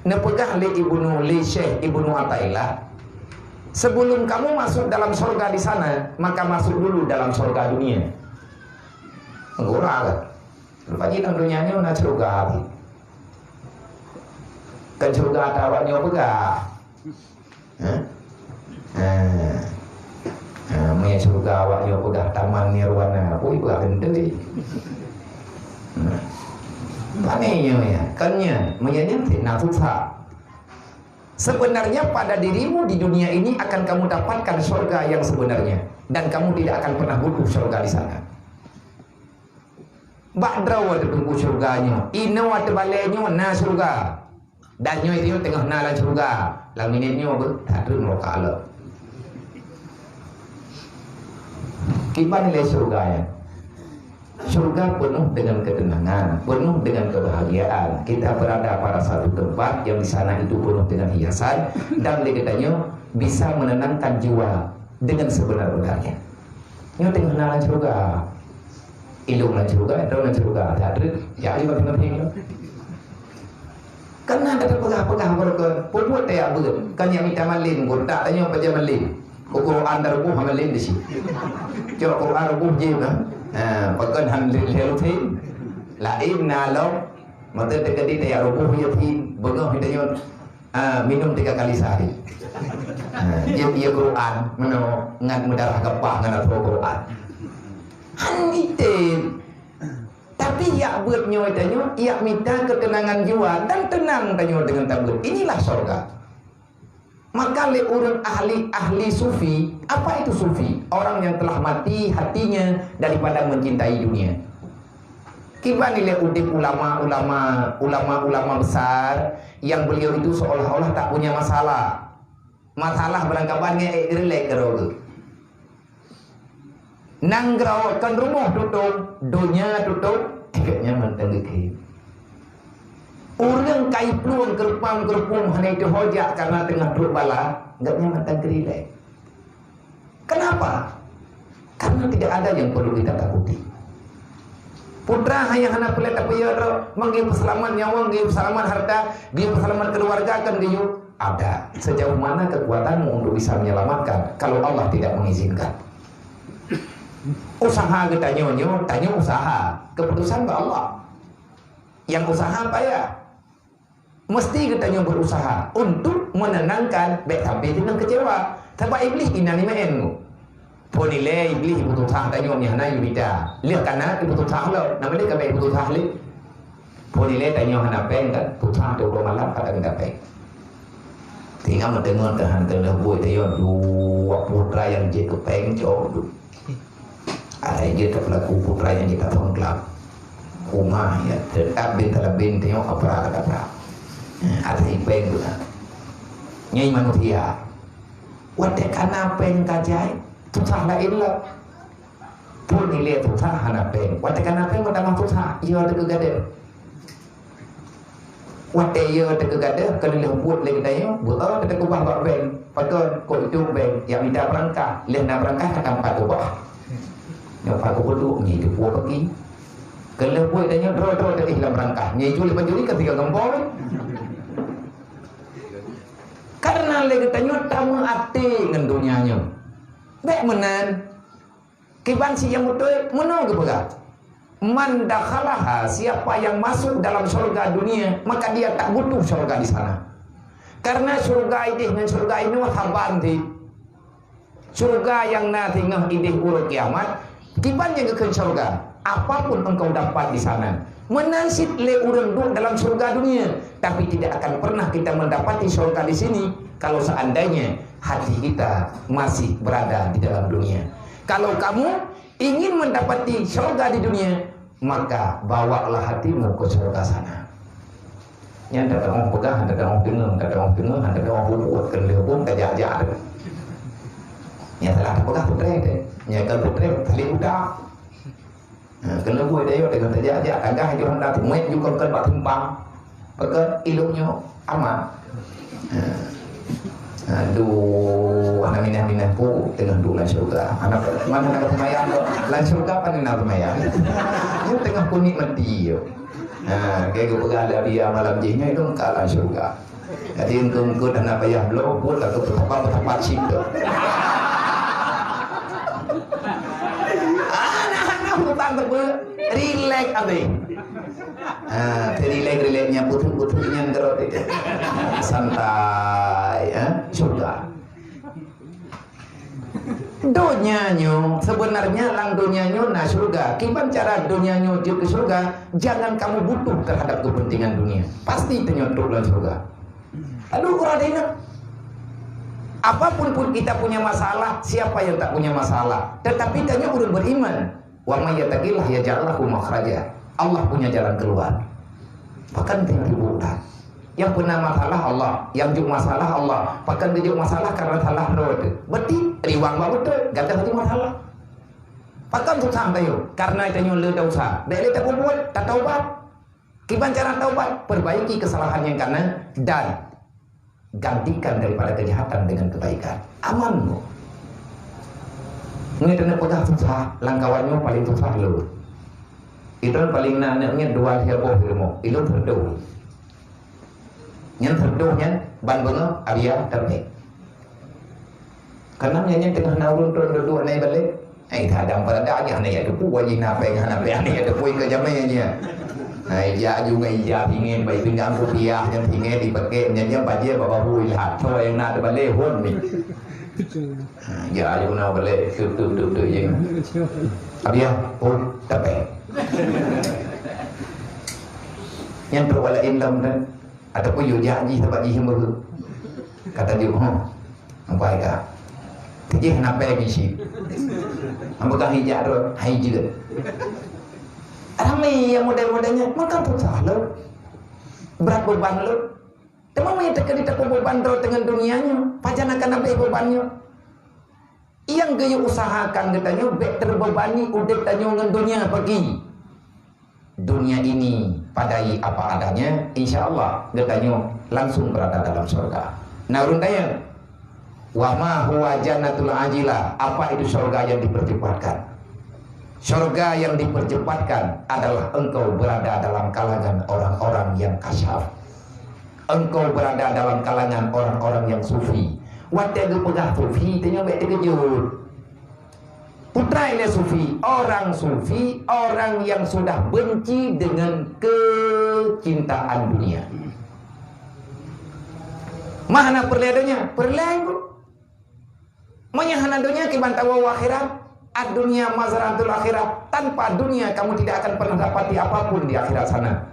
Nepegah li Syekh Ibnu Athaillah, sebelum kamu masuk dalam surga di sana, maka masuk dulu dalam surga dunia. Menggurau kan? Lepas itu dunianya nak surga. Kan surga ada awaknya pegah. Punya surga awaknya pegah taman nirwana. Ui pegah genderi. Panenya ya, kannya menyanyi nafsa. Sebenarnya pada dirimu di dunia ini akan kamu dapatkan surga yang sebenarnya, dan kamu tidak akan pernah butuh surga di sana. Badraw ada tunggu surganya, ino ada baliknya na surga, dan nyo itu tengah nalan surga, lalu ini nyo bertadu neraka Allah. Gimana nilai surganya? Surga penuh dengan ketenangan, penuh dengan kebahagiaan. Kita berada pada satu tempat yang di sana itu penuh dengan hiasan, dan katanya bisa menenangkan jiwa dengan sebenar-benarnya. Ini tengah nalan surga, ilung nalan surga, nalan surga. Jadi ya ini bagaimana? Karena ada pegah-pegah berkon, pun dia ber, kan yang minta malin, pun tak tanya apa dia malin. Quran darbu malin di sini. Coba Quran darbu je lah. Pakai handle healthy, lain nalo, mata terkadi dia rubuh yatim, bengah hidayun, minum 3 kali sehari. Dia Quran, mano ngan mudarah gapah ngan atau Quran. Hanite, tapi ya buat nyoy tanyo, ya minta ketenangan jiwa dan tenang tanyo dengan tabur. Inilah surga. Maka oleh orang ahli sufi, apa itu sufi? Orang yang telah mati hatinya daripada mencintai dunia. Kiban nilai udip ulama besar yang beliau itu seolah-olah tak punya masalah. Masalah berangkapannya relax keroge. Nanggrawakan rumah tutup, dunia tutup, tiketnya mentengge. Orang kai peluang kerupang hanya itu hojak karena tengah duduk bala, enggak nyamatan gerilek. Kenapa? Karena tidak ada yang perlu kita takuti. Putra hanya hana pelet apa ya manggil peselaman nyawa, manggil peselaman harta, dia peselaman keluarga kan dia ada. Sejauh mana kekuatanmu untuk bisa menyelamatkan kalau Allah tidak mengizinkan? Usaha kita nyonyo, tanya usaha. Keputusan ke Allah. Yang usaha apa ya? Mesti kita yang berusaha untuk menenangkan baik tapi dengan kecewa. Sebab iblis inani maenmu. Ponile iblis butuh sah tanya ni hana yubida. Lihat kana butuh sah lo. Nama dia kabe butuh sah li. Ponile tanya hana peng kan butuh tu malam pada kita peng. Tinggal mendengar tahan terlah boy tanya dua putra yang je ke peng jauh. Ada je terlaku putra yang kita tongklap. Rumah ya tetap bintang tengok apa kata. Ada ipeng tu lah. Nyai manusia. Wadah kana peng kajai, susah lain lah. Pun nilai susah hana peng. Wadah kana peng wadah susah. Ia ada kegada. Wadah ia ada kegada. Kalau dia buat lagi tanya, buat apa kita kubah buat peng. Patut kau itu peng yang minta berangkat. Lihat nak berangkat akan patuh bah. Yang patuh betul ni dia buat pergi. Kalau buat tanya draw tak hilang berangkat. Nyai juli penjuli ketika gempol. Karena lagi tanya tamu hati dengan dunianya. Baik menan. Kiban si yang betul menang ke pegang. Man dakhalaha, siapa yang masuk dalam surga dunia, maka dia tak butuh surga di sana. Karena surga ini dengan surga ini wahabanti. Surga yang nanti ngah ini urut kiamat, kiban yang ke surga. Apapun engkau dapat di sana, menansit le urang duduk dalam surga dunia, tapi tidak akan pernah kita mendapati surga di sini kalau seandainya hati kita masih berada di dalam dunia. Kalau kamu ingin mendapati surga di dunia, maka bawalah hatimu ke surga sana. Yang ada orang pegang, ada orang dengar, ada orang dengar, ada orang buat kendel pun kejajah. Yang telah pegang putra itu, yang kan putra tali udah. Kena buat dia dengan terjajah, agak hanya hendak tumet juga kan buat timpang, pakai ilmunya aman. Aduh, anak minah pun tengah dulu surga. Anak mana nak semayang? Lan surga apa nak semayang? Dia tengah kuning mati yo. Nah, kayak kepegalah dia malam jinya itu kalah surga. Jadi engkau dan apa ya belum pun atau betapa cinta. Anak-anak hutang terbel, relax abe. Relax-relaxnya putih-putihnya terus santai, surga. Dunianyo sebenarnya lang dunianyo nah surga. Kiban cara dunianyo ke surga, jangan kamu butuh terhadap kepentingan dunia. Pasti tenyotok dalam surga. Aduh kurang enak. Apapun pun kita punya masalah, siapa yang tak punya masalah? Tetapi tanya udah beriman. Wa may yattaqillah yaj'al lahu makhraja. Allah punya jalan keluar. Bahkan tinggi bulan. Yang pernah masalah Allah, yang juga masalah Allah. Bahkan dia masalah karena salah road. Berarti riwang betul, gak ada masalah. Bahkan susah tayo, karena itu nyulut dosa. Dia tak buat, tak taubat. Kiban cara taubat, perbaiki kesalahan yang kanan dan gantikan daripada kejahatan dengan kebaikan. Aman kok. Ini kena pegang susah, langkawannya paling susah lo. Itu paling nanaknya dua heboh ilmu, itu terduh. Yang terduhnya ban bengo abia terbaik. Karena yang tengah naurun dua naik balik. Kadang pada aja nih ada puai nape nih ada puai ke jamnya. Iya juga iya ingin bayi pinggang rupiah yang ingin dipakai nyanyi baca bawa hui hat so yang nak balik hon ni. Ya ayo nak balik tu yang. Abia tapi. Yang berwalain dalam dan ataupun you janji sebab dia semua kata dia apa ya dia kenapa lagi sih ambil hijab tu hai juga ramai yang model-modelnya maka tu salah berat beban lo teman punya tekan beban lo dengan dunianya pajan akan ambil bebannya yang gaya usahakan katanya bek terbebani udah tanya dengan dunia pergi dunia ini padai apa adanya, insya Allah katanya langsung berada dalam surga. Nah rundanya, wa ma huwa jannatul ajilah. Apa itu surga yang dipercepatkan? Surga yang dipercepatkan adalah engkau berada dalam kalangan orang-orang yang kasyaf. Engkau berada dalam kalangan orang-orang yang sufi. Waktu pegah sufi, tanya baik terkejut. Putra ini sufi, orang yang sudah benci dengan kecintaan dunia. Mana perlihatannya? Perlihat. Menyahana dunia kibantawa akhirat. Ad-dunia mazaratul akhirat. Tanpa dunia kamu tidak akan pernah dapati apapun di akhirat sana.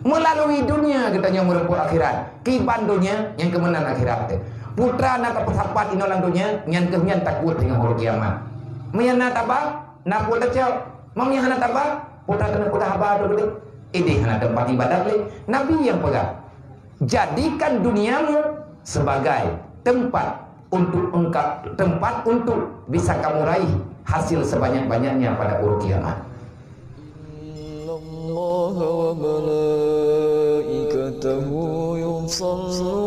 Melalui dunia katanya merempur akhirat. Kiban dunia yang kemenangan akhirat. Putra nak persapat inolang dunia yang kemenyan takut dengan hari kiamat. Menyana tabak, nak putra cel, menyana tabak, putra kena putra haba dulu. Ini hana tempat ibadat le. Nabi yang pegang. Jadikan duniamu sebagai tempat untuk engkau, tempat untuk bisa kamu raih hasil sebanyak-banyaknya pada hari kiamat. Allah wa malaikatahu yusalluna